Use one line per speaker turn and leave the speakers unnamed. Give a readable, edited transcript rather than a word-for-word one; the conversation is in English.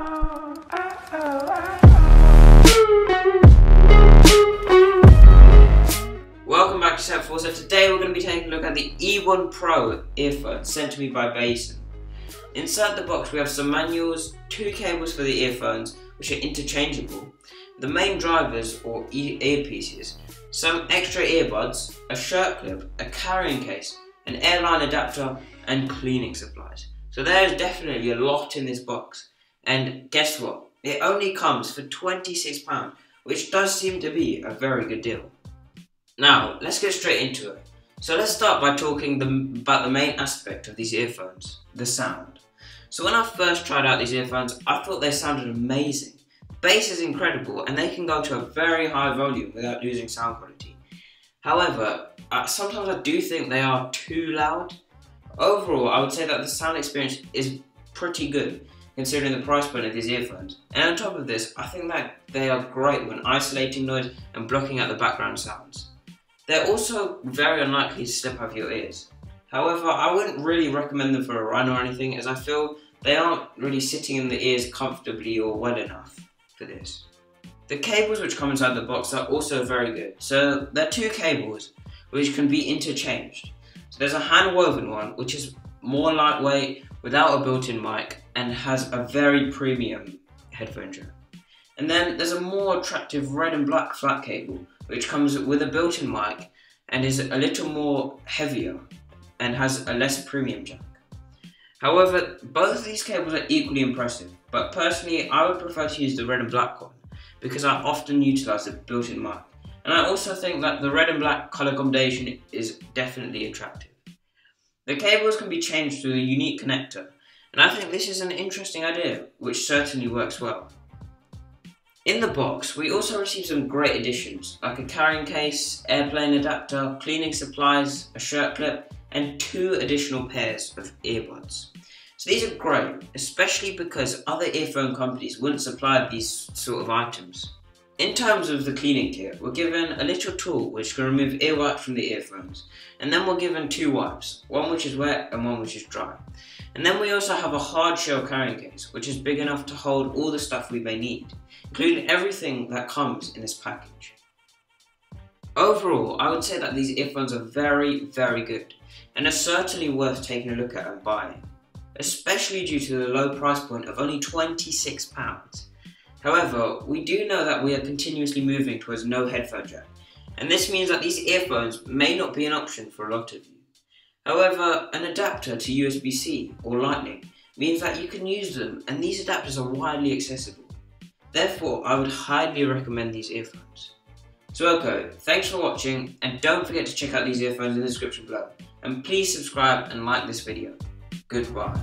Welcome back to Step 4. So today we're going to be taking a look at the Ebon Pro earphones sent to me by BASN. Inside the box we have some manuals, 2 cables for the earphones which are interchangeable, the main drivers or earpieces, some extra earbuds, a shirt clip, a carrying case, an airline adapter and cleaning supplies. So there's definitely a lot in this box, and guess what? It only comes for £26, which does seem to be a very good deal. Now let's get straight into it. So let's start by talking about the main aspect of these earphones, the sound. So when I first tried out these earphones, I thought they sounded amazing. Bass is incredible and they can go to a very high volume without losing sound quality. However, sometimes I do think they are too loud. Overall, I would say that the sound experience is pretty good considering the price point of these earphones. And on top of this, I think that they are great when isolating noise and blocking out the background sounds. They're also very unlikely to slip out of your ears. However, I wouldn't really recommend them for a run or anything, as I feel they aren't really sitting in the ears comfortably or well enough for this. The cables which come inside the box are also very good. So they're 2 cables which can be interchanged. So there's a hand woven one which is more lightweight, without a built-in mic, and has a very premium headphone jack. And then there's a more attractive red and black flat cable which comes with a built-in mic and is a little more heavier and has a less premium jack. However, both of these cables are equally impressive, but personally I would prefer to use the red and black one because I often utilise the built-in mic, and I also think that the red and black colour combination is definitely attractive. The cables can be changed through a unique connector, and I think this is an interesting idea which certainly works well. In the box, we also received some great additions, like a carrying case, airplane adapter, cleaning supplies, a shirt clip, and 2 additional pairs of earbuds. So these are great, especially because other earphone companies wouldn't supply these sort of items. In terms of the cleaning kit, we're given a little tool which can remove earwax from the earphones, and then we're given 2 wipes, one which is wet and one which is dry. And then we also have a hard shell carrying case, which is big enough to hold all the stuff we may need, including everything that comes in this package. Overall, I would say that these earphones are very, very good, and are certainly worth taking a look at and buying, especially due to the low price point of only £26. However, we do know that we are continuously moving towards no headphone jack, and this means that these earphones may not be an option for a lot of you. However, an adapter to USB-C or Lightning means that you can use them, and these adapters are widely accessible. Therefore, I would highly recommend these earphones. So okay, thanks for watching, and don't forget to check out these earphones in the description below, and please subscribe and like this video. Goodbye.